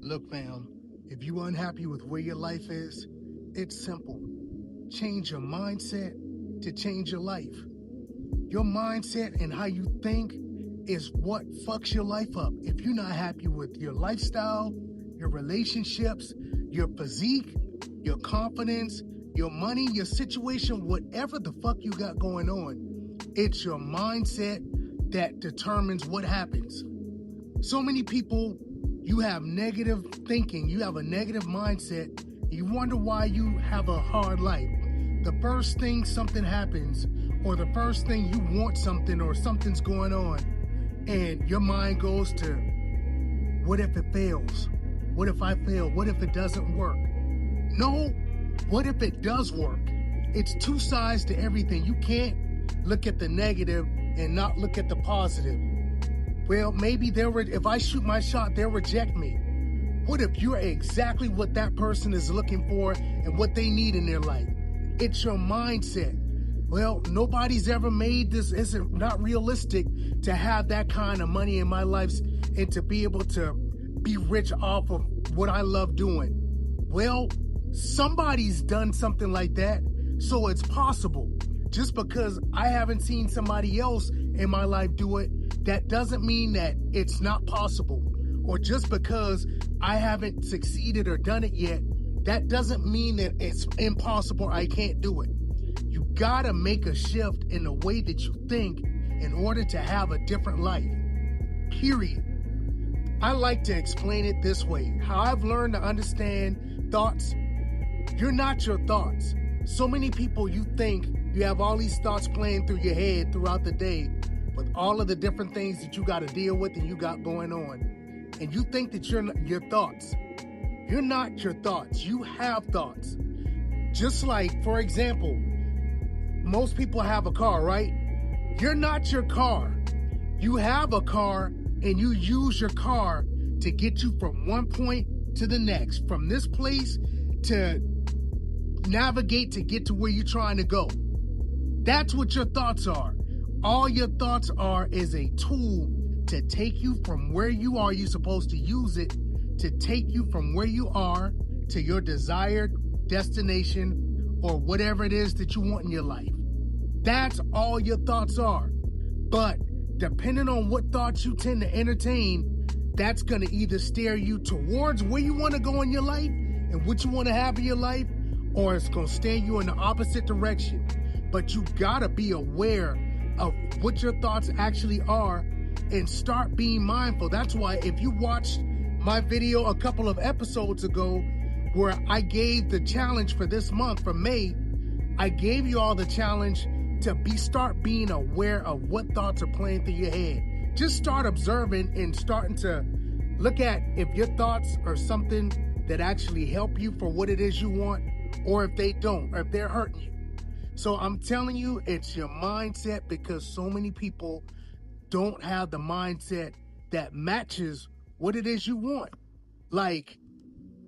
Look, fam, if you unhappy with where your life is, it's simple. Change your mindset to change your life. Your mindset and how you think is what fucks your life up. If you're not happy with your lifestyle, your relationships, your physique, your confidence, your money, your situation, whatever the fuck you got going on, it's your mindset that determines what happens. So many people, you have negative thinking, you have a negative mindset, you wonder why you have a hard life. The first thing something happens, or the first thing you want something, or something's going on, and your mind goes to, what if it fails? What if I fail? What if it doesn't work? No, what if it does work? It's two sides to everything. You can't look at the negative and not look at the positive. Well, maybe if I shoot my shot, they'll reject me. What if you're exactly what that person is looking for and what they need in their life? It's your mindset. Well, nobody's ever made this. It's not realistic to have that kind of money in my life and to be able to be rich off of what I love doing. Well, somebody's done something like that, so it's possible. Just because I haven't seen somebody else in my life do it, that doesn't mean that it's not possible. Or just because I haven't succeeded or done it yet, that doesn't mean that it's impossible, I can't do it. You gotta make a shift in the way that you think in order to have a different life. Period. I like to explain it this way. How I've learned to understand thoughts. You're not your thoughts. So many people, you think you have all these thoughts playing through your head throughout the day with all of the different things that you got to deal with and you got going on. And you think that you're your thoughts. You're not your thoughts. You have thoughts. Just like, for example, most people have a car, right? You're not your car. You have a car and you use your car to get you from one point to the next, from this place to navigate to get to where you're trying to go. That's what your thoughts are. All your thoughts are is a tool to take you from where you are. You're supposed to use it to take you from where you are to your desired destination or whatever it is that you want in your life. That's all your thoughts are. But depending on what thoughts you tend to entertain, that's going to either steer you towards where you want to go in your life and what you want to have in your life, or it's going to steer you in the opposite direction. But you got to be aware of what your thoughts actually are and start being mindful. That's why if you watched my video a couple of episodes ago where I gave the challenge for this month, for May, I gave you all the challenge to start being aware of what thoughts are playing through your head. Just start observing and starting to look at if your thoughts are something that actually help you for what it is you want, or if they don't, or if they're hurting you. So I'm telling you, it's your mindset, because so many people don't have the mindset that matches what it is you want. Like,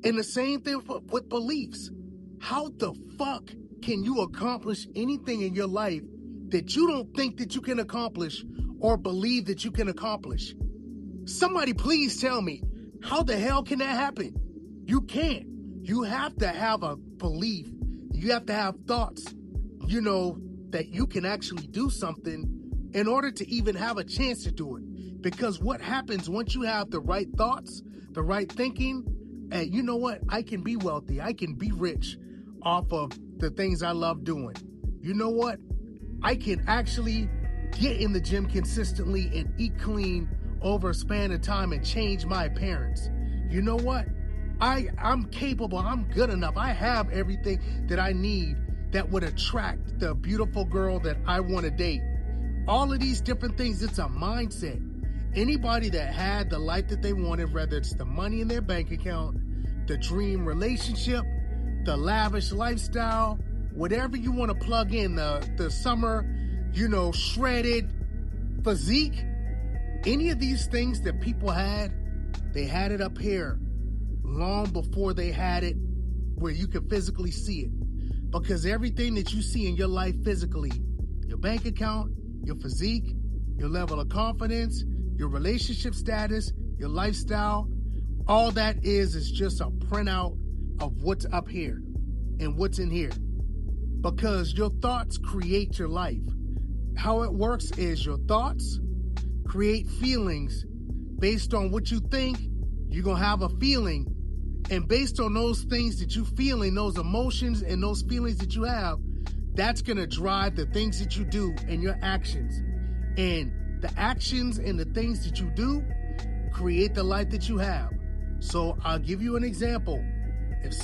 and the same thing with beliefs. How the fuck can you accomplish anything in your life that you don't think that you can accomplish or believe that you can accomplish? Somebody please tell me, how the hell can that happen? You can't. You have to have a belief. You have to have thoughts, that you can actually do something in order to even have a chance to do it. Because what happens once you have the right thoughts, the right thinking, and you know what? I can be wealthy. I can be rich off of the things I love doing. You know what? I can actually get in the gym consistently and eat clean over a span of time and change my appearance. You know what? I'm capable. I'm good enough. I have everything that I need that would attract the beautiful girl that I want to date. All of these different things, it's a mindset. Anybody that had the life that they wanted, whether it's the money in their bank account, the dream relationship, the lavish lifestyle, whatever you want to plug in, the summer, shredded physique, any of these things that people had, they had it up here long before they had it where you could physically see it. Because everything that you see in your life physically, your bank account, your physique, your level of confidence, your relationship status, your lifestyle, All that is just a printout of what's up here and what's in here. Because your thoughts create your life. How it works is your thoughts create feelings. Based on what you think, you're going to have a feeling. And based on those things that you feeling, those emotions and those feelings that you have, that's going to drive the things that you do and your actions. And the actions and the things that you do create the life that you have. So I'll give you an example. If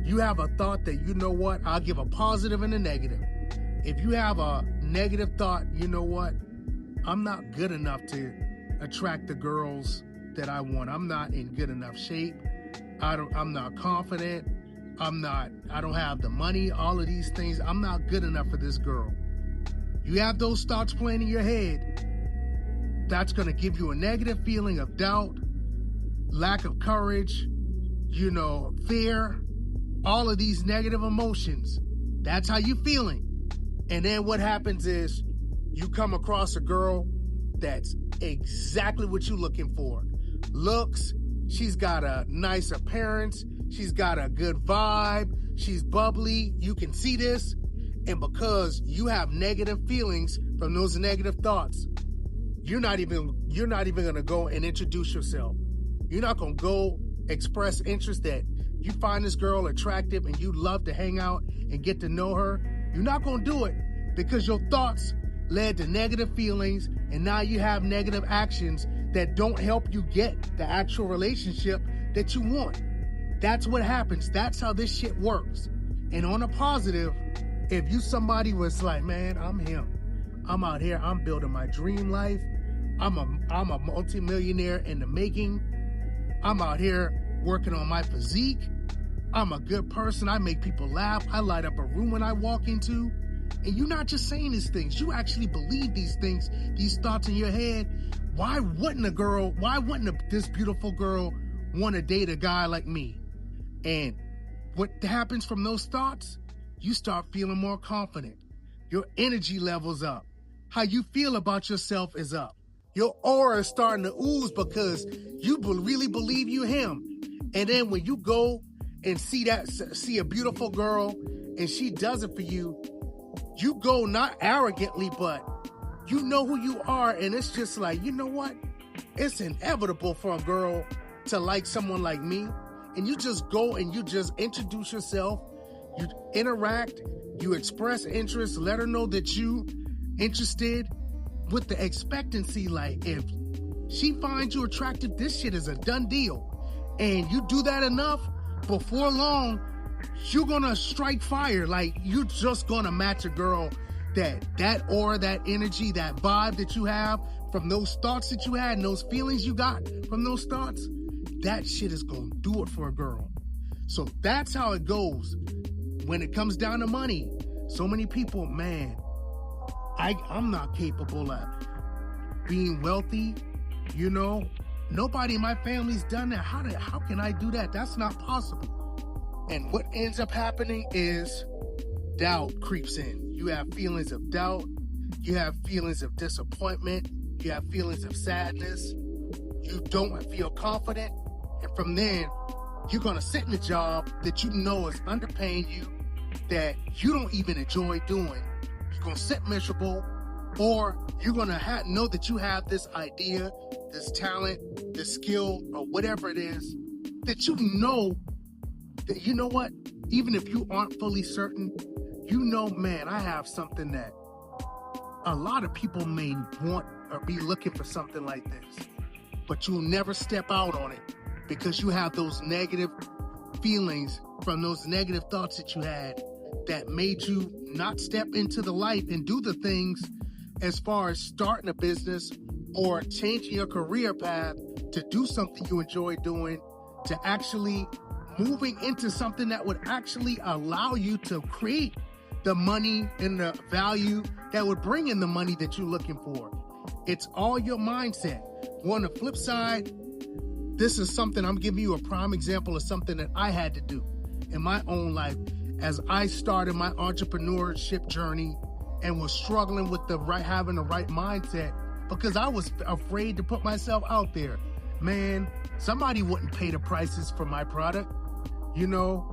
you have a thought that, you know what, I'll give a positive and a negative. If you have a negative thought, you know what, I'm not good enough to attract the girls that I want. I'm not in good enough shape. I'm not confident. I don't have the money, all of these things. I'm not good enough for this girl. You have those thoughts playing in your head. That's going to give you a negative feeling of doubt, lack of courage, fear, all of these negative emotions. That's how you're feeling. And then what happens is you come across a girl that's exactly what you're looking for. Looks, she's got a nice appearance, she's got a good vibe, she's bubbly, you can see this. And because you have negative feelings from those negative thoughts, you're not even going to go and introduce yourself. You're not going to go express interest that you find this girl attractive and you love to hang out and get to know her. You're not going to do it because your thoughts led to negative feelings, and now you have negative actions that don't help you get the actual relationship that you want. That's what happens. That's how this shit works. And on a positive, if somebody was like, man, I'm him. I'm out here. I'm building my dream life. I'm a multimillionaire in the making. I'm out here working on my physique. I'm a good person. I make people laugh. I light up a room when I walk into. And you're not just saying these things. You actually believe these things, these thoughts in your head. Why wouldn't this beautiful girl want to date a guy like me? And what happens from those thoughts? You start feeling more confident. Your energy level's up. How you feel about yourself is up. Your aura is starting to ooze because you really believe you him. And then when you go and see a beautiful girl and she does it for you, you go not arrogantly, but you know who you are. And it's just like, you know what? It's inevitable for a girl to like someone like me. And you just go and you just introduce yourself. You interact, you express interest, let her know that you interested with the expectancy. Like, if she finds you attractive, this shit is a done deal. And you do that enough, before long, you're gonna strike fire. Like, you're just gonna match a girl that aura, that energy, that vibe that you have from those thoughts that you had and those feelings you got from those thoughts. That shit is gonna do it for a girl. So that's how it goes. When it comes down to money, so many people, man, I'm not capable of being wealthy. Nobody in my family's done that. How can I do that? That's not possible. And what ends up happening is doubt creeps in. You have feelings of doubt. You have feelings of disappointment. You have feelings of sadness. You don't feel confident. And from then, you're going to sit in a job that you know is underpaying you, that you don't even enjoy doing. You're going to sit miserable, or you're going to know that you have this idea, this talent, this skill, or whatever it is, that you know that, you know what, even if you aren't fully certain, man, I have something that a lot of people may want or be looking for, something like this, but you'll never step out on it because you have those negative feelings from those negative thoughts that you had that made you not step into the light and do the things as far as starting a business or changing your career path to do something you enjoy doing, to actually moving into something that would actually allow you to create the money and the value that would bring in the money that you're looking for. It's all your mindset. On the flip side, this is something, I'm giving you a prime example of something that I had to do in my own life as I started my entrepreneurship journey and was struggling with having the right mindset because I was afraid to put myself out there. man, somebody wouldn't pay the prices for my product. You know,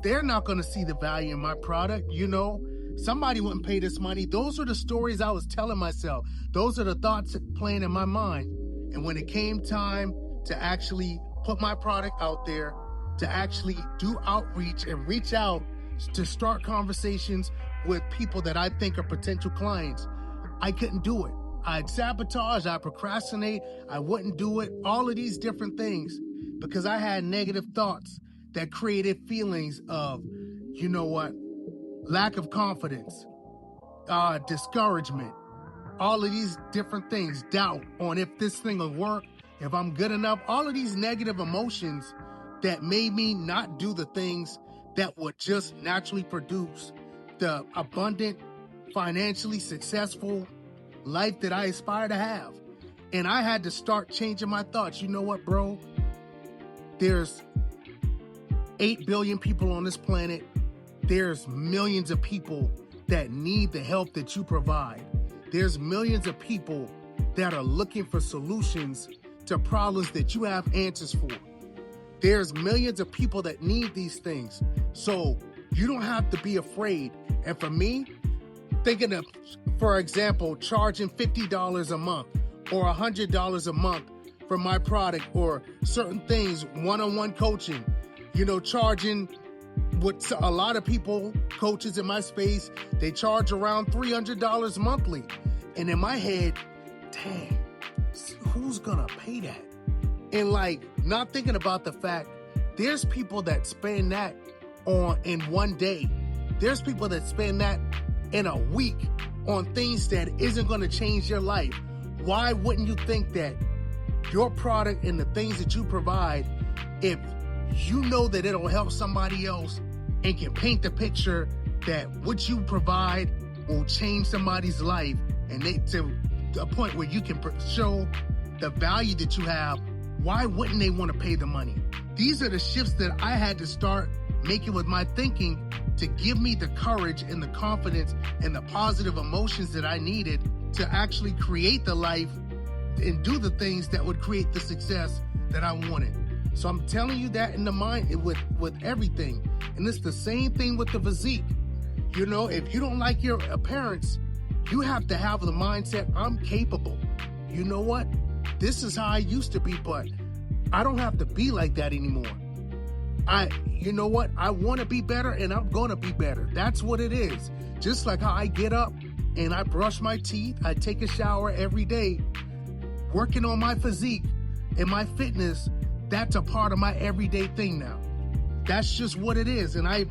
they're not going to see the value in my product. You know, somebody wouldn't pay this money. Those are the stories I was telling myself. Those are the thoughts playing in my mind. And when it came time to actually put my product out there, to actually do outreach and reach out to start conversations with people that I think are potential clients, I couldn't do it. I'd sabotage, I'd procrastinate, I wouldn't do it, all of these different things, because I had negative thoughts that created feelings of, you know what, lack of confidence, discouragement, all of these different things, doubt on if this thing will work, if I'm good enough, all of these negative emotions that made me not do the things that would just naturally produce the abundant, financially successful life that I aspire to have. And I had to start changing my thoughts. You know what, bro? There's 8 billion people on this planet. There's millions of people that need the help that you provide. There's millions of people that are looking for solutions to problems that you have answers for. There's millions of people that need these things. So you don't have to be afraid. And for me, thinking of, for example, charging $50 a month or $100 a month for my product or certain things, one-on-one coaching, you know, charging what a lot of people, coaches in my space, they charge around $300 monthly. And in my head, dang, who's gonna pay that? And like, not thinking about the fact, there's people that spend that in one day. There's people that spend that in a week on things that isn't gonna change your life. Why wouldn't you think that your product and the things that you provide, if you know that it'll help somebody else and can paint the picture that what you provide will change somebody's life, and they to a point where you can show the value that you have, why wouldn't they want to pay the money? These are the shifts that I had to start making with my thinking to give me the courage and the confidence and the positive emotions that I needed to actually create the life and do the things that would create the success that I wanted. So I'm telling you that in the mind with everything. And it's the same thing with the physique. You know, if you don't like your appearance, you have to have the mindset, I'm capable. You know what? This is how I used to be, but I don't have to be like that anymore. You know what? I want to be better and I'm going to be better. That's what it is. Just like how I get up and I brush my teeth, I take a shower every day, working on my physique and my fitness, that's a part of my everyday thing now. That's just what it is. And I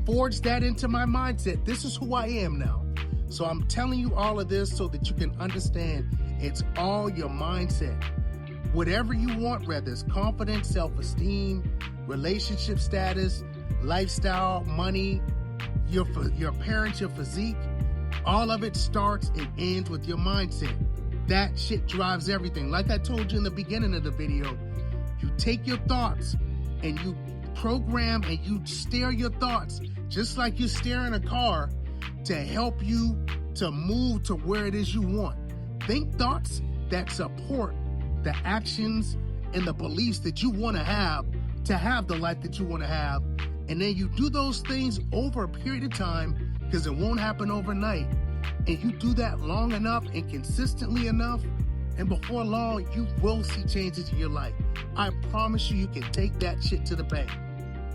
forged that into my mindset. This is who I am now. So I'm telling you all of this so that you can understand it's all your mindset. Whatever you want, whether it's confidence, self-esteem, relationship status, lifestyle, money, your appearance, your physique, all of it starts and ends with your mindset. That shit drives everything. Like I told you in the beginning of the video, you take your thoughts and you program and you steer your thoughts just like you steer in a car to help you to move to where it is you want. Think thoughts that support the actions and the beliefs that you want to have the life that you want to have. And then you do those things over a period of time, because it won't happen overnight. And you do that long enough and consistently enough, and before long, you will see changes in your life. I promise you, you can take that shit to the bank.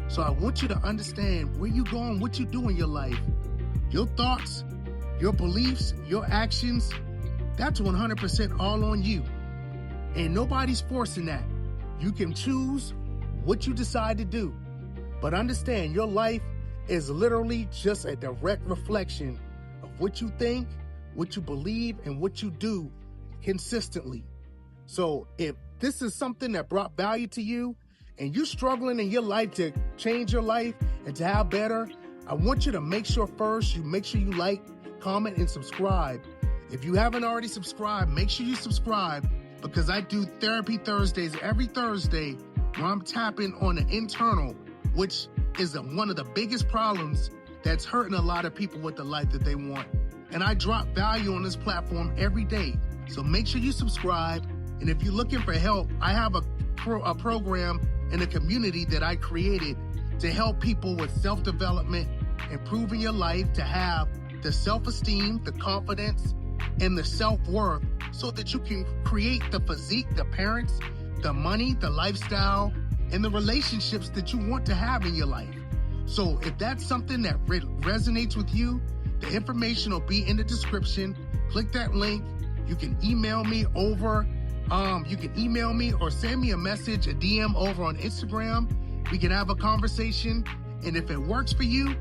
So I want you to understand where you're going, what you do in your life. Your thoughts, your beliefs, your actions, that's 100% all on you. And nobody's forcing that. You can choose what you decide to do. But understand, your life is literally just a direct reflection of what you think, what you believe, and what you do consistently. So if this is something that brought value to you and you're struggling in your life to change your life and to have better, I want you to make sure first you like, comment, and subscribe. If you haven't already subscribed, make sure you subscribe, because I do Therapy Thursdays every Thursday where I'm tapping on the internal, which is one of the biggest problems that's hurting a lot of people with the life that they want. And I drop value on this platform every day. So make sure you subscribe And if you're looking for help, I have a program and a community that I created to help people with self-development, improving your life, to have the self-esteem, the confidence, and the self-worth so that you can create the physique, the parents, the money, the lifestyle, and the relationships that you want to have in your life. So if that's something that resonates with you, the information will be in the description. Click that link. You can email me over. You can email me or send me a message, a DM over on Instagram. We can have a conversation. And if it works for you,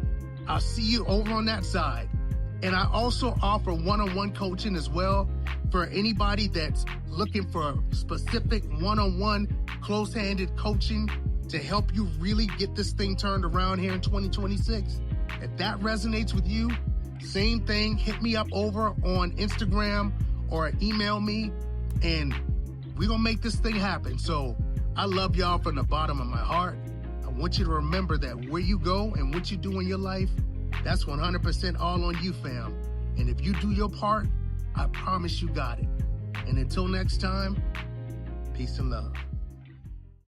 I'll see you over on that side. And I also offer one-on-one coaching as well for anybody that's looking for specific one-on-one close-handed coaching to help you really get this thing turned around here in 2026. If that resonates with you, same thing, hit me up over on Instagram or email me, and we're gonna make this thing happen. So I love y'all from the bottom of my heart. I want you to remember that where you go and what you do in your life, that's 100% all on you, fam. And if you do your part, I promise you got it. And until next time, peace and love.